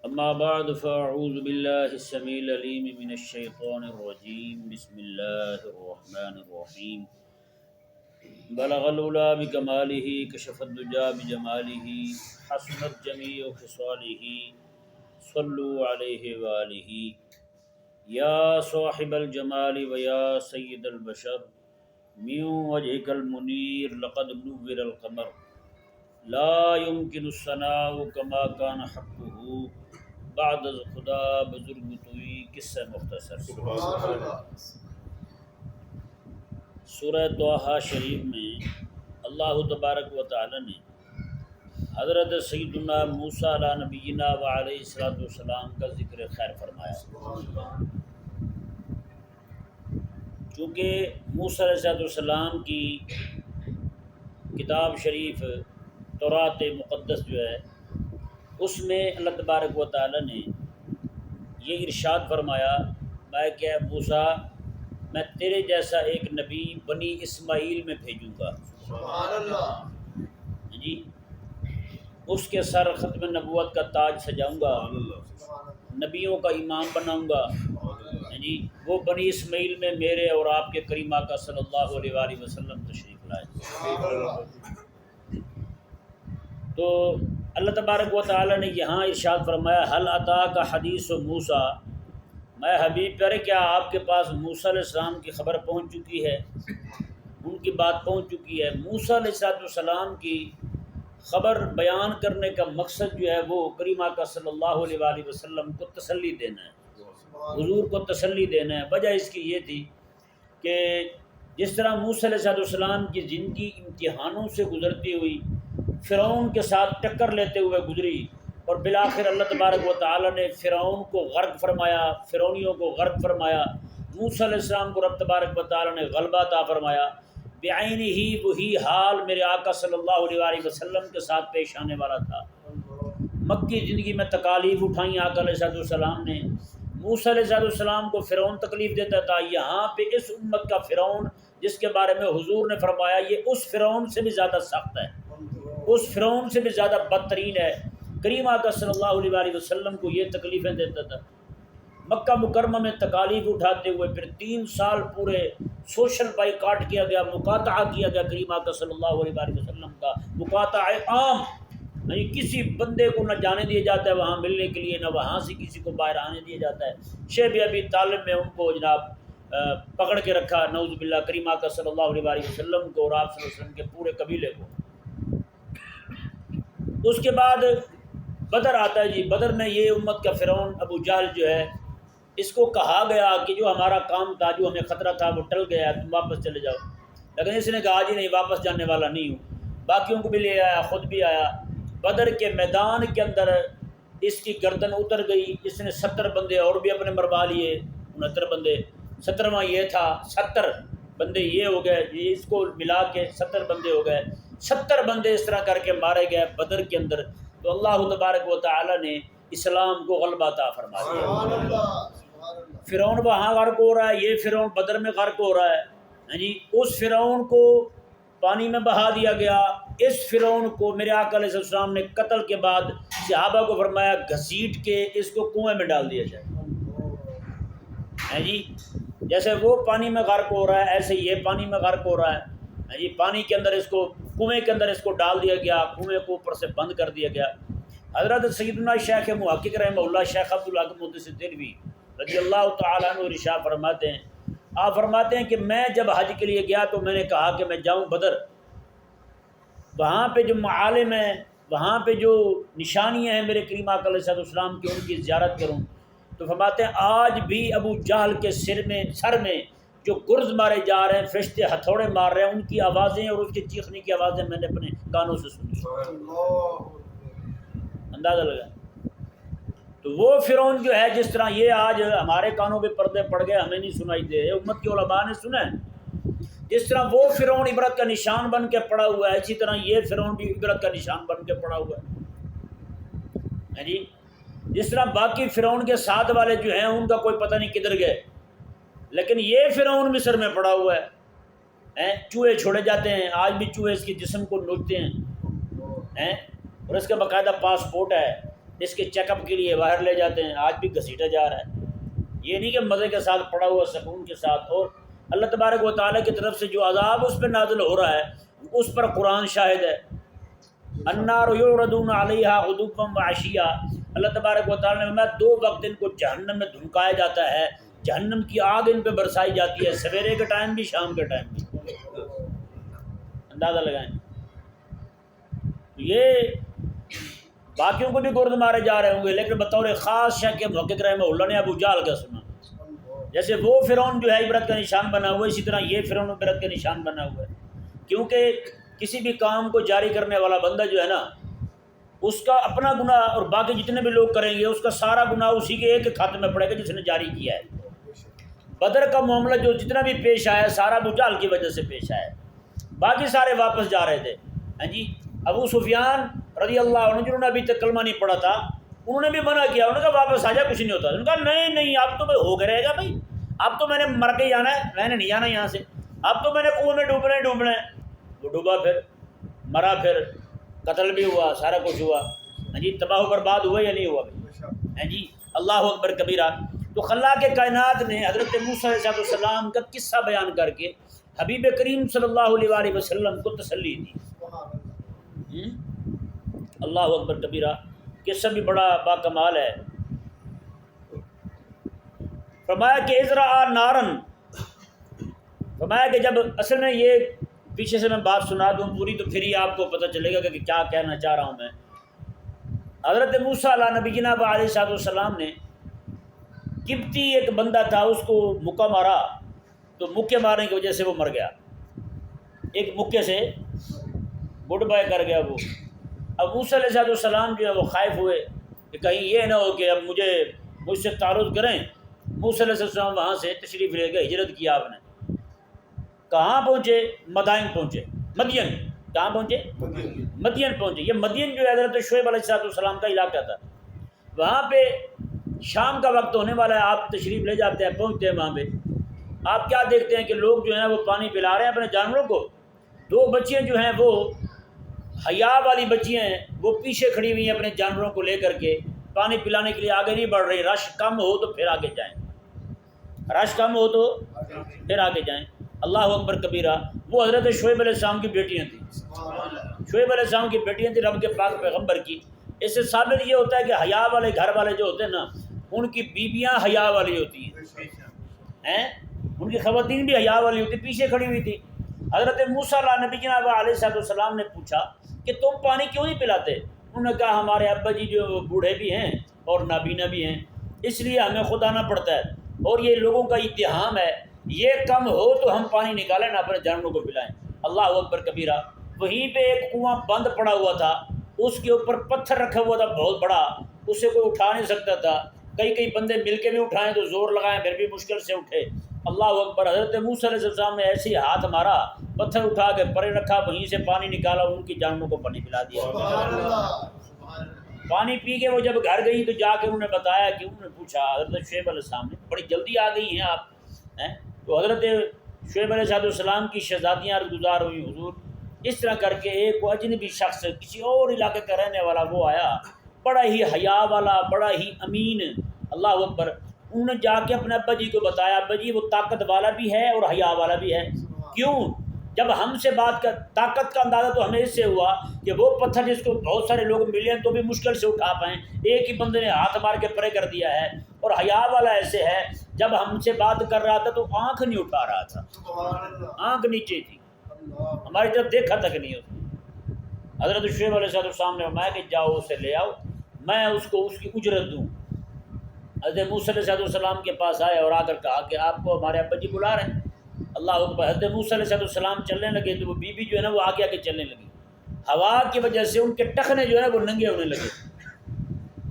اما بعد فاعوذ باللہ السمیع العلیم من الشیطان الرجیم بسم اللہ الرحمن الرحیم بلغ العلا بکمالہ کشف الدجا بجمالہ حسنت جمیع خصالہ صلوا علیہ وآلہ یا صاحب الجمال ویا سید البشر من وجهک المنیر لقد نور القمر لا يمكن الثناء كما كان حقه بعد از خدا بزرگ توئی قصہ مختصر سورہ طٰہٰ شریف میں اللہ تبارک و تعالی نے حضرت سیدنا موسیٰ علیہ نبینا و علیہ الصلوۃ والسلام کا ذکر خیر فرمایا۔ چونکہ موسیٰ علیہ السلام کی کتاب شریف تورات مقدس جو ہے اس میں اللہ تبارک و تعالی نے یہ ارشاد فرمایا، میں کہ موسیٰ میں تیرے جیسا ایک نبی بنی اسماعیل میں بھیجوں گا، سبحان اللہ جی اس کے سر ختم نبوت کا تاج سجاؤں گا، نبیوں کا امام بناؤں گا، جی وہ بنی اسماعیل میں میرے اور آپ کے کریم آقا صلی اللہ علیہ وآلہ وسلم تشریف لائے۔ تو اللہ تبارک و تعالی نے یہاں ارشاد فرمایا، حل اتاک حدیث موسیٰ، میں حبیب پیارے کیا آپ کے پاس موسیٰ علیہ السلام کی خبر پہنچ چکی ہے، ان کی بات پہنچ چکی ہے۔ موسیٰ علیہ السلام کی خبر بیان کرنے کا مقصد جو ہے وہ کریم آقا صلی اللہ علیہ وآلہ وسلم کو تسلی دینا ہے، حضور کو تسلی دینا ہے۔ وجہ اس کی یہ تھی کہ جس طرح موسیٰ علیہ السلام کی زندگی امتحانوں سے گزرتی ہوئی، فرعون کے ساتھ ٹکر لیتے ہوئے گزری، اور بالآخر اللہ تبارک و تعالی نے فرعون کو غرق فرمایا، فرعونیوں کو غرق فرمایا۔ موسیٰ علیہ السلام کو رب تبارک و تعالی نے غلبہ عطا فرمایا۔ بعین ہی وہی حال میرے آقا صلی اللہ علیہ وآلہ وسلم کے ساتھ پیش آنے والا تھا۔ مکی زندگی میں تکالیف اٹھائیں آقا علیہ السلام نے، موسیٰ علیہ السلام کو فرعون تکلیف دیتا تھا۔ یہاں پہ اس امت کا فرعون جس کے بارے میں حضور نے فرمایا یہ اس فرعون سے بھی زیادہ سخت ہے، اس فرعون سے بھی زیادہ بدترین ہے۔ کریم آقا صلی اللہ علیہ وآلہ وسلم کو یہ تکلیفیں دیتا تھا۔ مکہ مکرمہ میں تکالیف اٹھاتے ہوئے پھر 3 سال پورے سوشل بائیکاٹ کیا گیا، مقاطعہ کیا گیا کریم آقا صلی اللہ علیہ وآلہ وسلم کا، مقاطعہ عام، یعنی کسی بندے کو نہ جانے دیا جاتا ہے وہاں ملنے کے لیے، نہ وہاں سے کسی کو باہر آنے دیا جاتا ہے۔ شیب ابی طالب میں ان کو جناب پکڑ کے رکھا، نعوذ باللہ، کریم آقا صلی اللہ علیہ وآلہ وسلم کو اور آپ صلی اللہ علیہ وسلم کے پورے قبیلے کو۔ اس کے بعد بدر آتا ہے، جی بدر میں یہ امت کا فرعون ابو جہل جو ہے، اس کو کہا گیا کہ جو ہمارا کام تھا، جو ہمیں خطرہ تھا وہ ٹل گیا، تم واپس چلے جاؤ، لیکن اس نے کہا جی نہیں، واپس جانے والا نہیں ہوں۔ باقیوں کو بھی لے آیا، خود بھی آیا۔ بدر کے میدان کے اندر اس کی گردن اتر گئی، اس نے 70 بندے اور بھی اپنے مروا لیے، 69 بندے، 70واں یہ تھا، 70 بندے یہ ہو گئے، یہ اس کو ملا کے 70 بندے ہو گئے۔ 70 بندے اس طرح کر کے مارے گئے بدر کے اندر۔ تو اللہ تبارک و تعالی نے اسلام کو غلبہ عطا فرما دیا۔ فرعون وہاں غرق ہو رہا ہے، یہ فرعون بدر میں غرق ہو رہا ہے، جی اس فرعون کو پانی میں بہا دیا گیا۔ اس فرعون کو میرے آقا علیہ السلام نے قتل کے بعد صحابہ کو فرمایا گھسیٹ کے اس کو کنویں میں ڈال دیا جائے، جی جیسے وہ پانی میں غرق ہو رہا ہے ایسے یہ پانی میں غرق ہو رہا ہے، جی پانی کے اندر اس کو، کنویں کے اندر اس کو ڈال دیا گیا، کنویں کو اوپر سے بند کر دیا گیا۔ حضرت سیدنا شیخ محقق رحمہ اللہ شیخ عبدالحق محدث دہلوی رضی اللہ تعالیٰ عنہ ارشاد فرماتے ہیں، آپ فرماتے ہیں کہ میں جب حج کے لیے گیا تو میں نے کہا کہ میں جاؤں بدر، وہاں پہ جو معالم ہیں، وہاں پہ جو نشانیاں ہیں میرے کریم آقا علیہ السلام کی، ان کی زیارت کروں۔ تو فرماتے ہیں آج بھی ابو جہل کے سر میں جو گرز مارے جا رہے ہیں، فرشتے ہتھوڑے مار رہے ہیں، ان کی آوازیں اور اس کے چیخنے کی آوازیں میں نے اپنے کانوں سے سنی، اندازہ لگا۔ تو وہ فرعون جو ہے، جس طرح یہ آج ہمارے کانوں پہ پردے پڑ گئے، ہمیں نہیں سنائی دے، امت کے علماء نے سنا ہے، جس طرح وہ فرعون عبرت کا نشان بن کے پڑا ہوا ہے، اسی طرح یہ فرعون بھی عبرت کا نشان بن کے پڑا ہوا ہے، جی جس طرح باقی فرعون کے ساتھ والے جو ہیں ان کا کوئی پتہ نہیں کدھر گئے، لیکن یہ فرعون مصر میں پڑا ہوا ہے۔ چوہے چھوڑے جاتے ہیں، آج بھی چوہے اس کے جسم کو نوچتے ہیں، اور اس کا باقاعدہ پاسپورٹ ہے، اس کے چیک اپ کے لیے باہر لے جاتے ہیں، آج بھی گھسیٹا جا رہا ہے۔ یہ نہیں کہ مزے کے ساتھ پڑا ہوا سکون کے ساتھ، اور اللہ تبارک و تعالیٰ کی طرف سے جو عذاب اس پہ نازل ہو رہا ہے اس پر قرآن شاہد ہے۔ النار یعرضون علیہا غدوا وعشیا، اللہ تبارک و تعالیٰ نے فرمایا 2 وقت ان کو جہنم میں دھنکایا جاتا ہے، جہنم کی آگ ان پہ برسائی جاتی ہے، سویرے کے ٹائم بھی شام کے ٹائم بھی۔ اندازہ لگائیں، یہ باقیوں کو بھی گرد مارے جا رہے ہوں گے، لیکن بطور خاص شاہ کے محقق رحمہ اللہ نے ابو جہل کا سنا۔ جیسے وہ فرعون جو ہے عبرت کا نشان بنا ہوا ہے، اسی طرح یہ فرعون عبرت کا نشان بنا ہوا ہے، کیونکہ کسی بھی کام کو جاری کرنے والا بندہ جو ہے نا، اس کا اپنا گناہ اور باقی جتنے بھی لوگ کریں گے اس کا سارا گناہ اسی کے ایک کھاتے میں پڑے گا جس نے جاری کیا ہے۔ بدر کا معاملہ جو جتنا بھی پیش آیا سارا ابو جہل کی وجہ سے پیش آیا، باقی سارے واپس جا رہے تھے۔ ہاں جی، ابو سفیان رضی اللہ عنہ جنہوں نے ابھی تک کلمہ نہیں پڑھا تھا، انہوں نے بھی منع کیا، انہوں نے کہا واپس آ جا، کچھ نہیں ہوتا۔ انہوں نے کہا نہیں اب تو میں ہو گیا رہے گا بھائی، اب تو میں نے مر کے جانا ہے، میں نے نہیں جانا یہاں سے، اب تو میں نے کنویں میں ڈوبنا ہے۔ وہ ڈوبا، پھر مرا، پھر قتل بھی ہوا، سارا کچھ ہوا۔ ہاں جی، تباہ و برباد ہوا یا نہیں ہوا بھائی؟ ہاں جی، اللہ اکبر کبیرہ۔ تو خلاق کائنات نے حضرت موسیٰ علیہ السلام کا قصہ بیان کر کے حبیب کریم صلی اللہ علیہ وآلہ وسلم کو تسلی دی۔ اللہ اکبر کبیرہ، قصہ بھی بڑا باکمال ہے۔ فرمایا کہ ازرا نارن، فرمایا کہ جب اصل میں یہ پیچھے سے میں بات سنا دوں پوری تو پھر ہی آپ کو پتہ چلے گا کہ کیا کہنا چاہ رہا ہوں میں۔ حضرت موسیٰ علیہ نبی جناب علیہ السلام نے قبطی ایک بندہ تھا، اس کو مکہ مارا، تو مکے مارنے کی وجہ سے وہ مر گیا، ایک مکے سے گڈ بائے کر گیا وہ۔ اب موسیٰ علیہ السلام جو ہے وہ خائف ہوئے کہ کہیں یہ نہ ہو کہ اب مجھ سے تعارض کریں۔ موسیٰ علیہ السلام وہاں سے تشریف لے گئے، ہجرت کیا آپ نے۔ کہاں پہنچے؟ مدائن پہنچے، مدین۔ کہاں پہنچے؟ مدین پہنچے۔ یہ مدین جو ہے حضرت شعیب علیہ السلام کا علاقہ تھا، وہاں پہ شام کا وقت ہونے والا ہے، آپ تشریف لے جاتے ہیں، پہنچتے ہیں وہاں پہ۔ آپ کیا دیکھتے ہیں کہ لوگ جو ہیں وہ پانی پلا رہے ہیں اپنے جانوروں کو۔ 2 بچیاں جو ہیں وہ حیا والی بچیاں ہیں، وہ پیچھے کھڑی ہوئی ہیں اپنے جانوروں کو لے کر کے، پانی پلانے کے لیے آگے نہیں بڑھ رہی۔ رش کم ہو تو پھر آگے جائیں، رش کم ہو تو پھر آگے جائیں۔ اللہ اکبر کبیرہ۔ وہ حضرت شعیب علیہ السلام کی بیٹیاں تھیں، شعیب علیہ السلام کی بیٹیاں تھیں رب کے پاک پیغمبر کی۔ اس سے ثابت یہ ہوتا ہے کہ حیا والے گھر والے جو ہوتے ہیں نا، ان کی بیویاں حیا والی ہوتی ہیں، ان کی خواتین بھی حیا والی ہوتی۔ پیچھے کھڑی ہوئی تھی۔ حضرت موسیٰ علیہ نبی جناب علیہ السلام نے پوچھا کہ تم پانی کیوں نہیں پلاتے؟ انہوں نے کہا ہمارے ابا جی جو بوڑھے بھی ہیں اور نابینا بھی ہیں، اس لیے ہمیں خود آنا پڑتا ہے، اور یہ لوگوں کا اتہام ہے، یہ کم ہو تو ہم پانی نکالیں نہ اپنے جانوروں کو پلائیں۔ اللہ اکبر کبیرہ۔ وہیں پہ ایک کنواں بند پڑا ہوا تھا، اس کے اوپر پتھر رکھا ہوا تھا بہت بڑا، اسے کوئی اٹھا نہیں سکتا تھا۔ کئی بندے مل کے بھی اٹھائیں تو زور لگائیں پھر بھی مشکل سے اٹھے۔ اللہ اکبر۔ حضرت موسیٰ علیہ السلام نے ایسے ہی ہاتھ مارا، پتھر اٹھا کے پرے رکھا، وہیں سے پانی نکالا، ان کی جانوروں کو پانی پلا دیا۔ پانی پی کے وہ جب گھر گئی تو جا کے انہوں نے بتایا کہ انہوں نے پوچھا حضرت شعیب علیہ السلام نے، بڑی جلدی آ گئی ہیں آپ ہیں؟ تو حضرت شعیب علیہ السلام کی شہزادیاں گزار ہوئی، حضور اس طرح کر کے ایک اجنبی شخص کسی اور علاقے کا رہنے والا وہ آیا، بڑا ہی حیا والا، بڑا ہی امین۔ اللہ اکبر۔ انہوں نے جا کے اپنے ابا جی کو بتایا، ابا جی وہ طاقت والا بھی ہے اور حیا والا بھی ہے۔ کیوں؟ جب ہم سے بات کر، طاقت کا اندازہ تو ہمیں اس سے ہوا کہ وہ پتھر جس کو بہت سارے لوگ ملے ہیں تو بھی مشکل سے اٹھا پائیں، ایک ہی بندے نے ہاتھ مار کے پرے کر دیا ہے۔ اور حیا والا ایسے ہے، جب ہم سے بات کر رہا تھا تو آنکھ نہیں اٹھا رہا تھا، آنکھ نیچے تھی، ہماری طرف دیکھا تک نہیں ہوتا۔ حضرت شعیب علیہ السلام نے فرمایا کہ جاؤ اسے لے آؤ، میں اس کو اس کی اجرت دوں۔ حضرت موسیٰ علیہ السلام کے پاس آئے اور آ کر کہا کہ آپ کو ہمارے ابا جی بلا رہے ہیں۔ اللہ اکبر۔ حضرت موسیٰ علیہ السلام چلنے لگے تو وہ بیوی جو ہے نا وہ آگے آگے چلنے لگی، ہوا کی وجہ سے ان کے ٹخنے جو ہے نا وہ ننگے ہونے لگے۔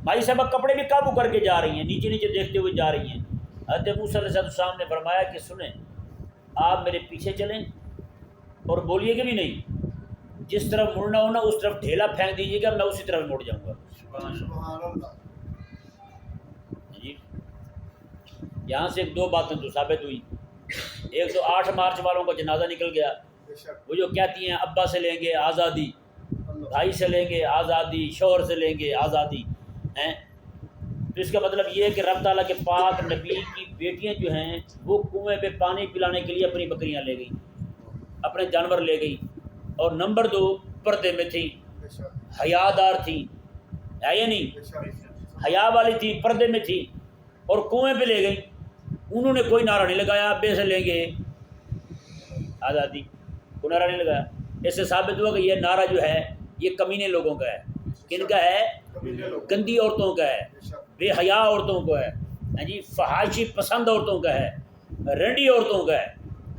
مائی صاحبہ کپڑے بھی قابو کر کے جا رہی ہیں، نیچے نیچے دیکھتے ہوئے جا رہی ہیں۔ حضرت موسیٰ علیہ السلام نے فرمایا کہ سنیں، آپ میرے پیچھے چلیں اور بولیے گا بھی نہیں، جس طرف مڑنا ہونا اس طرف ڈھیلا پھینک دیجیے گا، میں اسی طرف مڑ جاؤں گا۔ جی یہاں سے 2 باتیں تو ثابت ہوئی، ایک تو 8 مارچ والوں کا جنازہ نکل گیا، وہ جو کہتی ہیں ابا سے لیں گے آزادی، بھائی سے لیں گے آزادی، شوہر سے لیں گے آزادی، ہیں۔ تو اس کا مطلب یہ ہے کہ رب تعالیٰ کے پاک نبی کی بیٹیاں جو ہیں وہ کنویں پہ پانی پلانے کے لیے اپنی بکریاں لے گئی، اپنے جانور لے گئی، اور نمبر 2 پردے میں تھی، حیا دار تھی، ہے یا نہیں، حیا والی تھی، پردے میں تھی، اور کنویں پہ لے گئی۔ انہوں نے کوئی نعرہ نہیں لگایا ابے سے لیں گے آزادی، کوئی نعرہ نہیں لگایا۔ اس سے ثابت ہوا کہ یہ نعرہ جو ہے یہ کمینے لوگوں کا ہے۔ کن کا ہے؟ گندی عورتوں کا ہے، بے حیا عورتوں کو ہے، ہاں جی، فحاشی پسند عورتوں کا ہے، رینڈی عورتوں کا ہے۔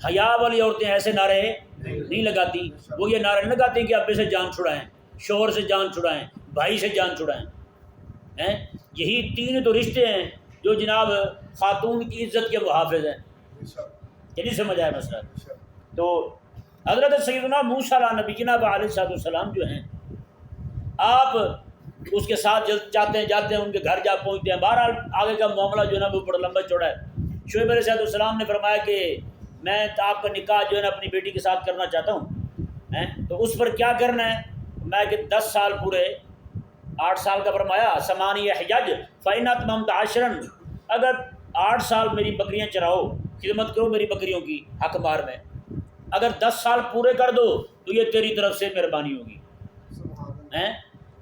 حیا والی عورتیں ایسے نعرے نہیں لگاتی، وہ یہ نعرے نہیں لگاتی کہ ابے سے جان چھڑائیں، شوہر سے جان چھڑائیں، بھائی سے جان چھڑائیں۔ یہی 3 تو رشتے ہیں جو جناب خاتون کی عزت کے محافظ ہیں۔ نہیں سمجھ آیا مسئلہ؟ تو حضرت سیدنا موسیٰ علیہ نبی جناب علیہ السلام جو ہیں، آپ اس کے ساتھ جاتے ہیں ان کے گھر جا پہنچتے ہیں۔ بہرحال آگے کا معاملہ جو ہے نا وہ بڑا لمبا چوڑا ہے۔ شعیب علیہ السلام نے فرمایا کہ میں آپ کا نکاح جو ہے نا اپنی بیٹی کے ساتھ کرنا چاہتا ہوں، تو اس پر کیا کرنا ہے؟ میں کہ 10 سال پورے، 8 سال کا فرمایا، 8 حجج فَإِنْ أَتْمَمْتَ عَشْرًا، اگر 8 سال میری بکریاں چراؤ، خدمت کرو میری بکریوں کی حق مار میں، اگر 10 سال پورے کر دو تو یہ تیری طرف سے مہربانی ہوگی۔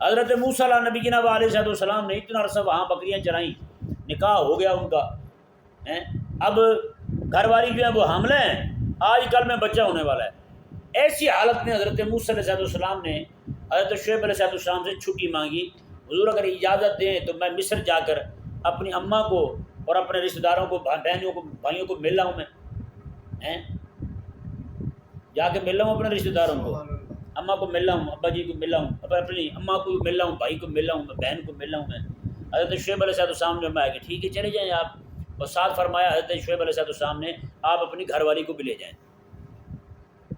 حضرت موسیٰ علیہ نبی جناب علیہ السلام نے اتنا عرصہ وہاں بکریاں چرائیں، نکاح ہو گیا ان کا۔ اب گھر والی جو ہے وہ حاملہ ہیں، آج کل میں بچہ ہونے والا ہے۔ ایسی حالت میں حضرت موسیٰ علیہ السلام نے حضرت شعیب علیہ السلام سے چھٹی مانگی، حضور اگر اجازت دیں تو میں مصر جا کر اپنی اماں کو اور اپنے رشتہ داروں کو، بہنوں کو، بھائیوں کو مل رہا ہوں، میں جا کے مل رہا ہوں اپنے رشتہ داروں کو، اماں کو مل رہا ہوں، ابا جی کو مل رہا ہوں، اپنی اماں کو مل رہا ہوں، بھائی کو مل رہا ہوں، بہن کو مل رہا ہوں میں۔ حضرت شعیب علیہ السلام نے فرمایا کہ ٹھیک ہے چلے جائیں آپ، اور ساتھ فرمایا حضرت شعیب علیہ السلام نے آپ اپنی گھر والی کو بھی لے جائیں۔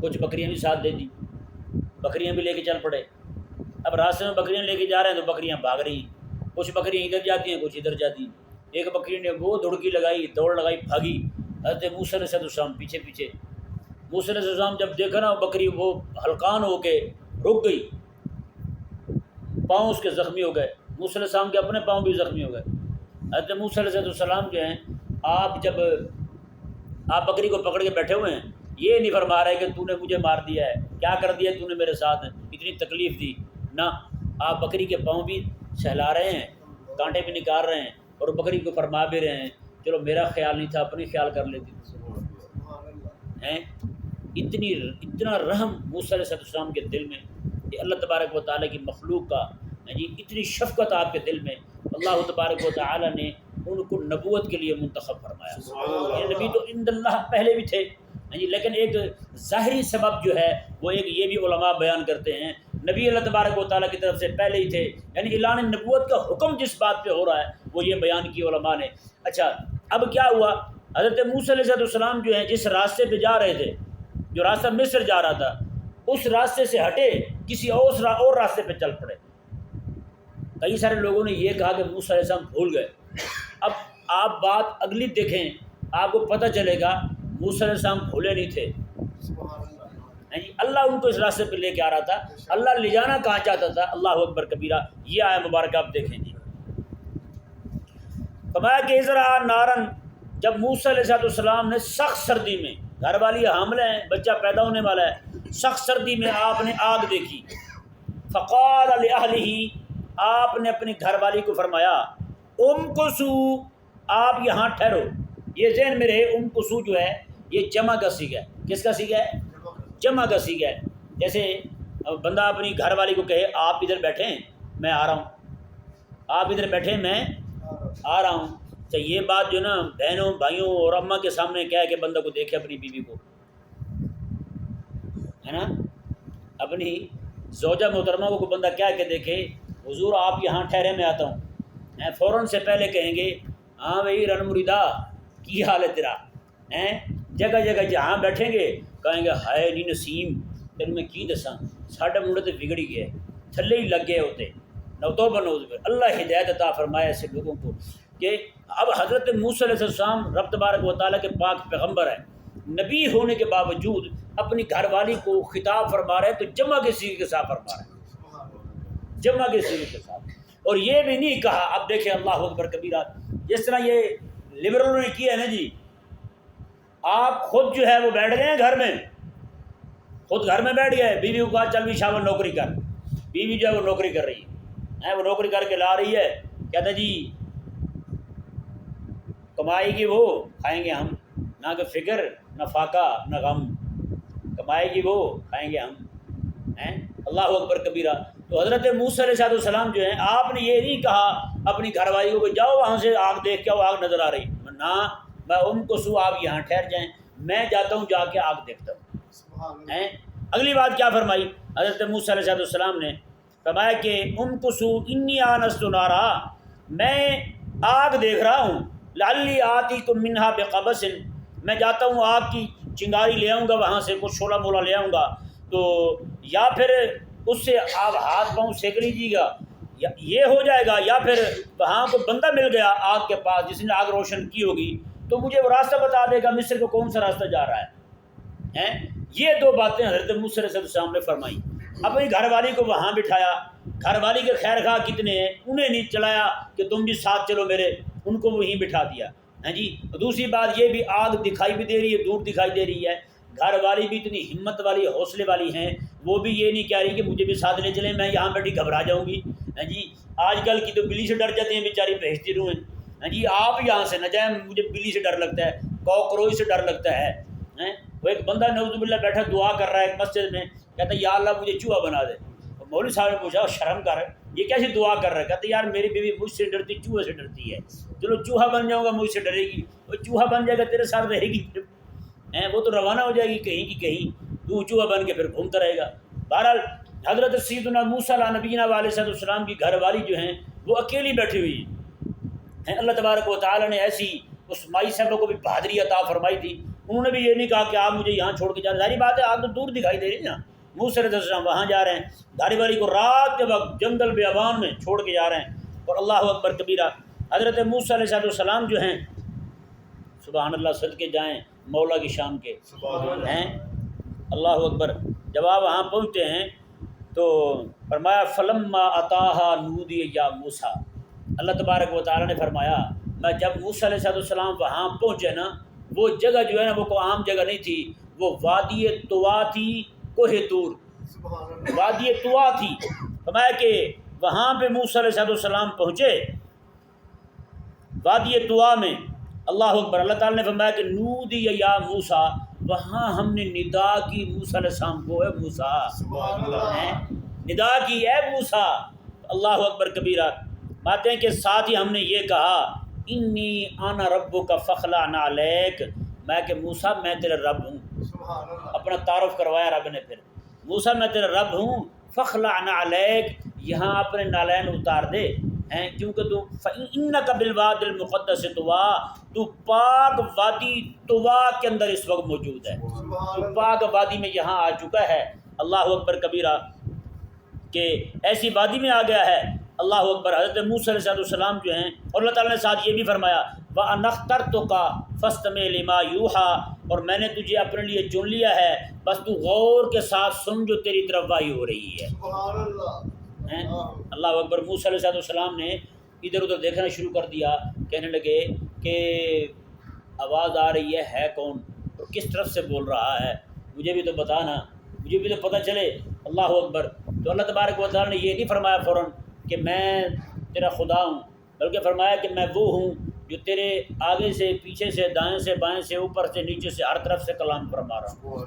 کچھ بکریاں بھی ساتھ دے دی، بکریاں بھی لے کے چل پڑے۔ اب راستے میں بکریاں لے کے جا رہے ہیں تو بکریاں بھاگ رہی ہیں، کچھ بکریاں ادھر جاتی ہیں، کچھ ادھر جاتی ہیں۔ ایک بکری نے وہ دڑکی لگائی، دوڑ لگائی، بھاگی، حضرت موسیٰ علیہ السلام پیچھے پیچھے۔ موسیٰ علیہ السلام جب دیکھا نا بکری وہ ہلکان ہو کے رک گئی، پاؤں اس کے زخمی ہو گئے، موسیٰ علیہ السلام کے اپنے پاؤں بھی زخمی ہو گئے۔ حضرت موسیٰ علیہ السلام جو ہیں، آپ بکری کو پکڑ کے بیٹھے ہوئے ہیں، یہ نہیں فرما رہے کہ تو نے مجھے مار دیا ہے، کیا کر دیا تو نے میرے ساتھ، اتنی تکلیف دی، نہ، آپ بکری کے پاؤں بھی سہلا رہے ہیں، کانٹے بھی نکال رہے ہیں، اور بکری کو فرما بھی رہے ہیں چلو میرا خیال نہیں تھا، اپنی خیال کر لیتی ہیں۔ اتنا رحم موسیٰ علیہ السلام کے دل میں، کہ اللہ تبارک و تعالیٰ کی مخلوق کا اتنی شفقت آپ کے دل میں، اللہ تبارک و تعالیٰ نے ان کو نبوت کے لیے منتخب فرمایا۔ یہ نبی تو عند اللہ پہلے بھی تھے، لیکن ایک ظاہری سبب جو ہے وہ ایک یہ بھی علماء بیان کرتے ہیں، نبی اللہ تبارک و تعالیٰ کی طرف سے پہلے ہی تھے، یعنی اعلان نبوت کا حکم جس بات پہ ہو رہا ہے وہ یہ بیان کی علماء نے۔ اچھا اب کیا ہوا؟ حضرت موسیٰ علیہ السلام جو ہیں جس راستے پہ جا رہے تھے، جو راستہ مصر جا رہا تھا، اس راستے سے ہٹے کسی اور راستے پہ چل پڑے۔ کئی سارے لوگوں نے یہ کہا کہ موسیٰ علیہ السلام بھول گئے۔ اب آپ بات اگلی دیکھیں، آپ کو پتہ چلے گا موسیٰ علیہ السلام بھولے نہیں تھے، اللہ ان کو اس راستے پہ لے کے آ رہا تھا، اللہ لے جانا کہاں چاہتا تھا۔ اللہ اکبر کبیرہ، یہ آیت مبارکہ آپ دیکھیں جی۔ فرمایا کہ اذ رأى نارن، جب موسیٰ علیہ السلام نے سخت سردی میں، گھر والی حاملہ ہیں، بچہ پیدا ہونے والا ہے، سخت سردی میں آپ نے آگ دیکھی، فقال لأہلہ، آپ نے اپنی گھر والی کو فرمایا امکثوا، آپ یہاں ٹھہرو۔ یہ ذہن میں رہے، امکثوا جو ہے یہ جمع کا صیغہ ہے۔ کس کا صیغہ ہے؟ جمع کا صیغہ ہے۔ جیسے بندہ اپنی گھر والی کو کہے آپ ادھر بیٹھیں میں آ رہا ہوں، آپ ادھر بیٹھیں میں آ رہا ہوں۔ تو یہ بات جو نا بہنوں بھائیوں اور اماں کے سامنے کیا ہے کہ بندہ کو دیکھے اپنی بیوی کو، ہے نا، اپنی زوجہ محترمہ کو بندہ کیا کہ دیکھے حضور آپ یہاں ٹھہرے میں آتا ہوں، فوراً سے پہلے کہیں گے ہاں بھائی رن مریدا کی حال ہے تیرا، جگہ جگہ جہاں بیٹھیں گے کہیں گے ہائے نی نسیم تین میں کی دساں ساڈا منڈا تو بگڑ ہی گیا، تھلے ہی لگ گئے ہوتے نو تو بنو۔ اللہ ہدایت عطا فرمائے ایسے لوگوں کو کہ اب حضرت موسیٰ علیہ السلام رب تبارک و تعالیٰ کے پاک پیغمبر ہیں، نبی ہونے کے باوجود اپنی گھر والی کو خطاب فرما رہے ہیں تو جمع کے صیغے کے ساتھ فرما رہے ہیں، جمع کے صیغے کے ساتھ۔ اور یہ بھی نہیں کہا. اب دیکھیں اللہ اکبر کبیرہ، جس طرح یہ لبرلوں نے کیا ہے نا جی، آپ خود جو ہے وہ بیٹھ گئے ہیں گھر میں، خود گھر میں بیٹھ گئے، بیوی کو کہا چل بھی شاہ نوکری کر، بیوی جو ہے وہ نوکری کر رہی ہے، وہ نوکری کر کے لا رہی ہے، کہتا جی کمائے گی وہ کھائیں گے ہم، نہ کہ فکر نہ فاقہ نہ غم، کمائے گی وہ کھائیں گے ہم. اللہ اکبر کبیرہ. تو حضرت موسیٰ علیہ السلام جو ہیں، آپ نے یہ نہیں کہا اپنی گھر والی کو کہ جاؤ وہاں سے آگ دیکھ کے آؤ، آگ نظر آ رہی، نہ میں ان کو سو آپ یہاں ٹھہر جائیں، میں جاتا ہوں جا کے آگ دیکھتا ہوں. اگلی بات کیا فرمائی حضرت موسیٰ علیہ السلام نے؟ فرمایا کہ ان کو سو انی آنست نارا، میں آگ دیکھ رہا ہوں، لعلی آتیکم منہا بقبس، میں جاتا ہوں آگ کی چنگاری لے آؤں گا وہاں سے، کچھ شعلہ مولا لے آؤں گا، تو یا پھر اس سے آپ ہاتھ پاؤں سیک لیجیے گا، یہ ہو جائے گا، یا پھر وہاں کو بندہ مل گیا آگ کے پاس جس نے آگ روشن کی ہوگی تو مجھے وہ راستہ بتا دے گا مصر کو کون سا راستہ جا رہا ہے. یہ دو باتیں حضرت موسیٰ علیہ السلام نے فرمائی. اپنی گھر والی کو وہاں بٹھایا، گھر والی کے خیر خواہ کتنے ہیں انہیں نہیں چلایا کہ تم بھی ساتھ چلو میرے، ان کو وہیں بٹھا دیا. جی دوسری بات یہ بھی آگ دکھائی بھی دے رہی ہے، دور دکھائی دے رہی ہے، گھر والی بھی اتنی ہمت والی حوصلے والی ہیں، وہ بھی یہ نہیں کہہ رہی کہ مجھے بھی ساتھ لے چلیں، میں یہاں بیٹھی گھبرا جاؤں گی. جی آج کل کی تو بلی سے ڈر جاتے ہیں بیچاری بھیجتی روح ہیں. جی آپ یہاں سے نہ جائیں، مجھے بلی سے ڈر لگتا ہے، کاکروچ سے ڈر لگتا ہے. وہ ایک بندہ نعوذ باللہ بیٹھا دعا کر رہا ہے ایک مسجد میں، کہتا ہے یا اللہ مجھے چوہا بنا دے. مولوی صاحب نے پوچھا شرم کر یہ کیسی دعا کر رہا ہے؟ کہتے یار میری بیوی مجھ سے ڈرتی، چوہے سے ڈرتی ہے، چلو چوہا بن جاؤں گا مجھ سے ڈرے گی، وہ چوہا بن جائے گا تیرے ساتھ رہے گی، وہ تو روانہ ہو جائے گی کہیں کی کہیں، تو چوہا بن کے پھر گھومتا رہے گا. بہرحال حضرت سیدنا موسیٰ علیہ نبینا علیہ السلام کی گھر والی جو ہیں وہ اکیلی بیٹھی ہوئی ہیں. اللہ تبارک و تعالیٰ نے ایسی اس مائی صاحبہ کو بھی بہادری عطا فرمائی تھی، انہوں نے بھی یہ نہیں کہا کہ آپ مجھے یہاں چھوڑ کے جا رہے ہیں. ظاہری بات ہے آپ تو دور دکھائی دے رہی نا، موسیٰ علیہ السلام وہاں جا رہے ہیں، گھر والی کو رات کے وقت جنگل بیابان میں چھوڑ کے جا رہے ہیں. اور اللہ اکبر کبیرہ، حضرت موسیٰ علیہ السلام جو ہیں سبحان اللہ صدقے جائیں مولا کی شان کے ہیں. اللہ اکبر. جب آپ وہاں پہنچتے ہیں تو فرمایا فلما اتاہا نودی یا موسیٰ. اللہ تبارک و تعالیٰ نے فرمایا میں جب موسیٰ علیہ السلام وہاں پہنچے نا، وہ جگہ جو ہے نا وہ کوئی عام جگہ نہیں تھی، وہ وادی طوا تھی، کوہ طور، وادی طوا تھی. فرمایا کہ وہاں پہ موسیٰ علیہ السلام پہنچے وادی طوا میں. اللہ اکبر. اللہ تعالیٰ نے فرمایا کہ نودی یا موسیٰ، وہاں ہم نے ندا کی موسیٰ علیہ السلام کو، اے موسیٰ، ندا کی اے موسیٰ. اللہ اکبر کبیرہ. باتیں کہ ساتھ ہی ہم نے یہ کہا انی انا ربک فاخلع نعلیک، میں کہ موسیٰ میں تیرا رب ہوں. اپنا تعارف کروایا رب نے. پھر موسیٰ میں تیرا رب ہوں، فاخلع نعلیک، یہاں اپنے نالین اتار دے ہیں، کیونکہ تو انک بالوادی المقدس طوا، تو پاک وادی طوا کے اندر اس وقت موجود ہے، تو پاک وادی میں یہاں آ چکا ہے. اللہ اکبر کبیرہ. کہ ایسی وادی میں آ گیا ہے. اللہ اکبر. حضرت موسیٰ علیہ السلام جو ہیں، اور اللہ تعالیٰ نے ساتھ یہ بھی فرمایا وَأَنَا اخْتَرْتُكَ فَاسْتَمِعْ لِمَا يُوحَىٰ، اور میں نے تجھے اپنے لیے چن لیا ہے، بس تو غور کے ساتھ سن جو تیری طرف وحی ہو رہی ہے. اللہ اکبر. موسیٰ علیہ السلام نے ادھر ادھر دیکھنا شروع کر دیا، کہنے لگے کہ آواز آ رہی ہے کون اور کس طرف سے بول رہا ہے، مجھے بھی تو بتانا، مجھے بھی تو پتہ چلے. اللہ اکبر. تو اللہ تبارک و تعالیٰ نے یہ نہیں فرمایا فوراً کہ میں تیرا خدا ہوں، بلکہ فرمایا کہ میں وہ ہوں جو تیرے آگے سے پیچھے سے دائیں سے بائیں سے اوپر سے نیچے سے ہر طرف سے کلام فرما رہا ہوں.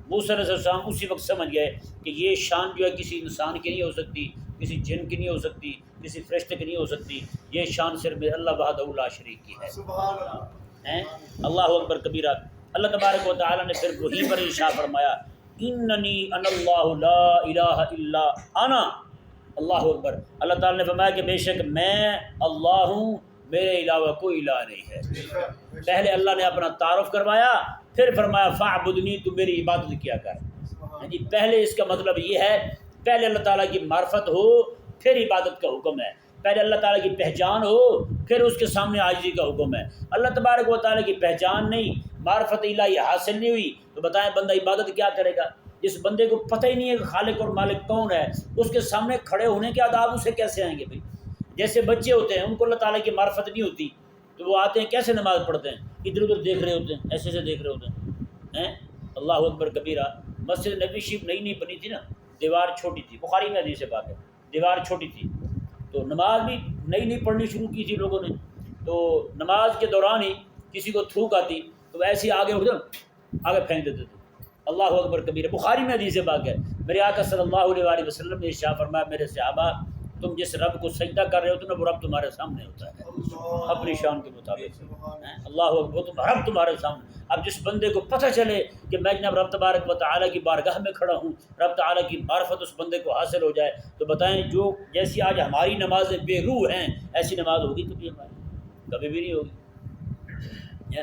موسیٰ علیہ السلام اسی وقت سمجھ گئے کہ یہ شان جو ہے کسی انسان کی نہیں ہو سکتی، کسی جن کی نہیں ہو سکتی، کسی فرشتے کی نہیں ہو سکتی، یہ شان صرف اللہ وحدہ لا شریک کی ہے. اللہ اکبر کبیرہ. اللہ تبارک و تعالیٰ نے پھر وہیں پر ارشاد فرمایا اننی انا اللہ لا الہ الا انا. اللہ اکبر. اللہ تعالیٰ نے فرمایا کہ بے شک میں اللہ ہوں، میرے علاوہ کوئی الہ نہیں ہے. پہلے اللہ نے اپنا تعارف کروایا، پھر فرمایا فاعبدنی، تو میری عبادت کیا کر. جی پہلے اس کا مطلب یہ ہے پہلے اللہ تعالیٰ کی معرفت ہو پھر عبادت کا حکم ہے، پہلے اللہ تعالیٰ کی پہچان ہو پھر اس کے سامنے عاجزی کا حکم ہے. اللہ تبارک و تعالیٰ کی پہچان نہیں، معرفت الہی حاصل نہیں ہوئی تو بتائیں بندہ عبادت کیا کرے گا؟ جس بندے کو پتہ ہی نہیں ہے کہ خالق اور مالک کون ہے، اس کے سامنے کھڑے ہونے کے آداب اسے کیسے آئیں گے بھائی؟ جیسے بچے ہوتے ہیں ان کو اللہ تعالیٰ کی معرفت نہیں ہوتی تو وہ آتے ہیں کیسے نماز پڑھتے ہیں؟ ادھر ادھر دیکھ رہے ہوتے ہیں، ایسے دیکھ رہے ہوتے ہیں۔ اللہ اکبر کبیرہ۔ مسجد نبی شریف نئی بنی تھی نا، دیوار چھوٹی تھی، بخاری میں حدیث بات ہے، دیوار چھوٹی تھی تو نماز بھی نئی پڑھنی شروع کی تھی لوگوں نے، تو نماز کے دوران ہی کسی کو تھوک آتی تو ایسے ہی آگے پھینک دیتے تھے۔ اللہ اکبر کبیرہ۔ بخاری میں حدیث پاک ہے، میرے آقا صلی اللہ علیہ وسلم نے ارشاد فرمایا، میرے صحابہ تم جس رب کو سجدہ کر رہے ہوتے نا وہ رب تمہارے سامنے ہوتا ہے اپنی شان کے مطابق۔ اللہ اکبر، رب تمہارے سامنے۔ اب جس بندے کو پتہ چلے کہ میں جناب رب تبارک و تعالیٰ کی بارگاہ میں کھڑا ہوں، رب تعالیٰ کی معرفت اس بندے کو حاصل ہو جائے، تو بتائیں جو جیسی آج ہماری نمازیں بے روح ہیں ایسی نماز ہوگی کبھی ہماری؟ کبھی بھی نہیں ہوگی۔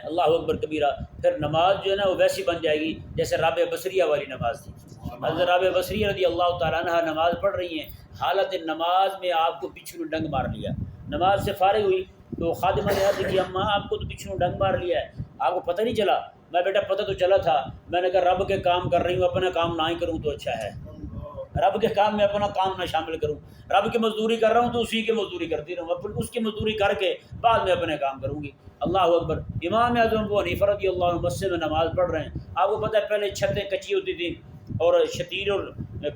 اللہ اکبر کبیرہ۔ پھر نماز جو ہے نا وہ ویسی بن جائے گی جیسے رابعہ بصریہ والی نماز تھی۔ حضرت رابعہ بصریہ رضی اللہ تعالیٰ عنہ نماز پڑھ رہی ہیں، حالت نماز میں آپ کو پیچھے نے ڈنگ مار لیا، نماز سے فارغ ہوئی تو خادمہ نے عرض کی اماں آپ کو تو پیچھے نے ڈنگ مار لیا ہے، آپ کو پتہ نہیں چلا؟ میں بیٹا پتہ تو چلا تھا، میں نے کہا رب کے کام کر رہی ہوں، اپنا کام نہ ہی کروں تو اچھا ہے، رب کے کام میں اپنا کام نہ شامل کروں، رب کی مزدوری کر رہا ہوں تو اسی کی مزدوری کرتی رہوں، پھر اس کی مزدوری کر کے بعد میں اپنے کام کروں گی۔ اللہ اکبر۔ امام اعظم ابو حنیفہ رضی اللہ عنہ مسجد میں نماز پڑھ رہے ہیں، آپ کو پتہ ہے پہلے چھتیں کچی ہوتی تھیں اور شتیر اور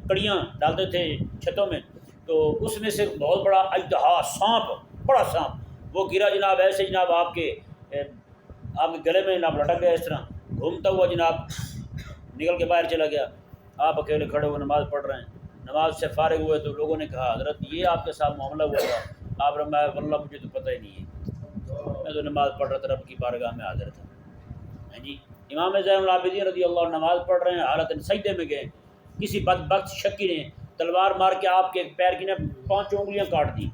کڑیاں ڈالتے تھے چھتوں میں، تو اس میں سے بہت بڑا اژدہا سانپ، بڑا سانپ وہ گرا جناب، ایسے جناب آپ کے گلے میں جناب لٹک گیا، اس طرح گھومتا ہوا جناب نکل کے باہر چلا گیا۔ آپ اکیلے کھڑے ہوئے نماز پڑھ رہے ہیں، نماز سے فارغ ہوئے تو لوگوں نے کہا حضرت یہ آپ کے ساتھ معاملہ ہوا تھا؟ آپ فرمایا واللہ مجھے تو پتہ ہی نہیں ہے، میں تو نماز پڑھ رہا تھا، رب کی بارگاہ میں حاضر تھا۔ جی امام زین العابدین رضی اللہ عنہ نماز پڑھ رہے ہیں، حالت سجدے میں گئے، کسی بدبخت شکی نے تلوار مار کے آپ کے پیر کی 5 انگلیاں کاٹ دی،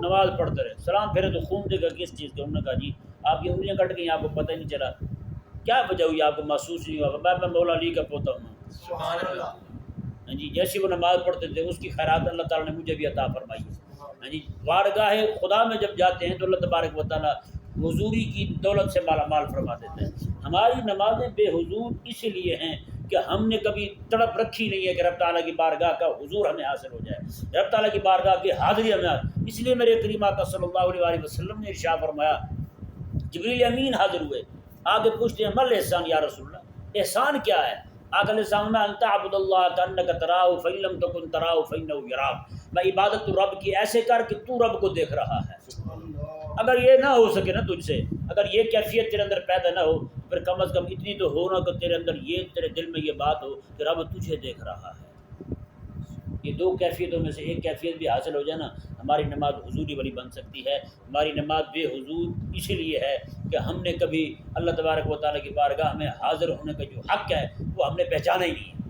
نماز پڑھتے رہے، سلام پھرے تو خون دے گا کس چیز کا؟ انہوں نے کہا جی آپ کی انگلیاں کٹ گئیں، آپ کو پتہ ہی نہیں چلا، کیا وجہ ہوئی آپ کو محسوس نہیں ہوا؟ میں مولا علی کا پوتا ہوں۔ سبحان اللہ۔ ہاں جی جیسے وہ نماز پڑھتے تھے اس کی خیرات اللہ تعالیٰ نے مجھے بھی عطا فرمائی ہے۔ ہاں جی بارگاہ خدا میں جب جاتے ہیں تو اللہ تبارک و تعالیٰ حضوری کی دولت سے مالا مال فرما دیتے ہیں۔ ہماری نمازیں بے حضور اس لیے ہیں کہ ہم نے کبھی تڑپ رکھی نہیں ہے کہ رب تعالیٰ کی بارگاہ کا حضور ہمیں حاصل ہو جائے، رب تعالیٰ کی بارگاہ کی حاضری ہمیں حاصل۔ اس لیے میرے کریم آقا صلی اللہ علیہ وسلم نے ارشاد فرمایا، جبریل امین حاضر ہوئے، آگے پوچھتے ہیں مل احسان یا رسول اللہ، احسان کیا ہے؟ آقا علیہ السلام میں انت عبد اللہ کانک تراہ فإن لم تکن تراہ فإنہ یراک، میں عبادت تو رب کی ایسے کر کہ تو رب کو دیکھ رہا ہے۔ اگر یہ نہ ہو سکے نا تجھ سے، اگر یہ کیفیت تیرے اندر پیدا نہ ہو، پھر کم از کم اتنی تو ہو نا کہ تیرے اندر یہ تیرے دل میں یہ بات ہو کہ رب تجھے دیکھ رہا ہے۔ یہ 2 کیفیتوں میں سے ایک کیفیت بھی حاصل ہو جائے نا، ہماری نماز حضوری والی بن سکتی ہے۔ ہماری نماز بے حضور اسی لیے ہے کہ ہم نے کبھی اللہ تبارک و تعالیٰ کی بارگاہ میں حاضر ہونے کا جو حق ہے وہ ہم نے پہچانا ہی نہیں ہے۔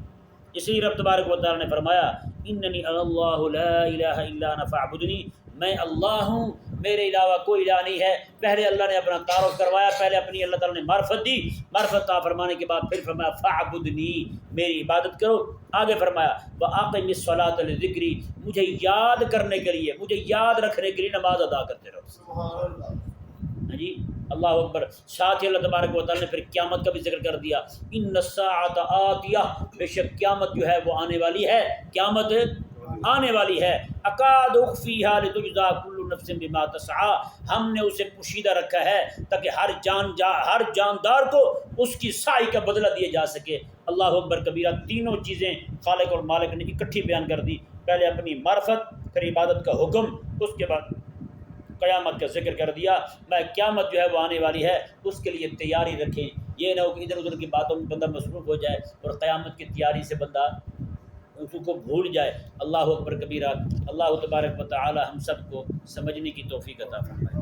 اس لیے رب تبارک و تعالیٰ نے فرمایا اننی انا اللہ لا الہ الا انا فاعبدنی، میں اللہ ہوں، میرے علاوہ کوئی الہ نہیں ہے۔ پہلے اللہ نے اپنا تعارف کروایا، پہلے اپنی اللہ تعالیٰ نے معرفت دی، معرفت عطا فرمانے کے بعد پھر فرمایا فاعبدنی، میری عبادت کرو۔ آگے فرمایا واقم الصلاۃ لذکری، مجھے یاد کرنے کے لیے، مجھے یاد رکھنے کے لیے نماز ادا کرتے رہو۔ سبحان اللہ۔ ہاں جی اللہ اکبر۔ ساتھ ہی اللہ تبارک و تعالیٰ نے پھر قیامت کا بھی ذکر کر دیا، ان الساعۃ آتیہ، بے شک قیامت جو ہے وہ آنے والی ہے، قیامت آنے والی ہے۔ اکاد اخفیہا لتجزا کل نفس بما تسعی، ہم نے اسے پوشیدہ رکھا ہے تاکہ ہر جاندار کو اس کی سعی کا بدلہ دیا جا سکے۔ اللہ اکبر کبیرہ۔ تینوں چیزیں خالق اور مالک نے اکٹھی بیان کر دی، پہلے اپنی معرفت، پھر عبادت کا حکم، اس کے بعد قیامت کا ذکر کر دیا۔ میں قیامت جو ہے وہ آنے والی ہے، اس کے لیے تیاری رکھیں، یہ نہ ہو کہ ادھر ادھر کی باتوں میں بندہ مصروف ہو جائے اور قیامت کی تیاری سے بندہ اس کو بھول جائے۔ اللہ اکبر کبیرہ۔ اللہ تبارک و تعالی ہم سب کو سمجھنے کی توفیق عطا فرمائے۔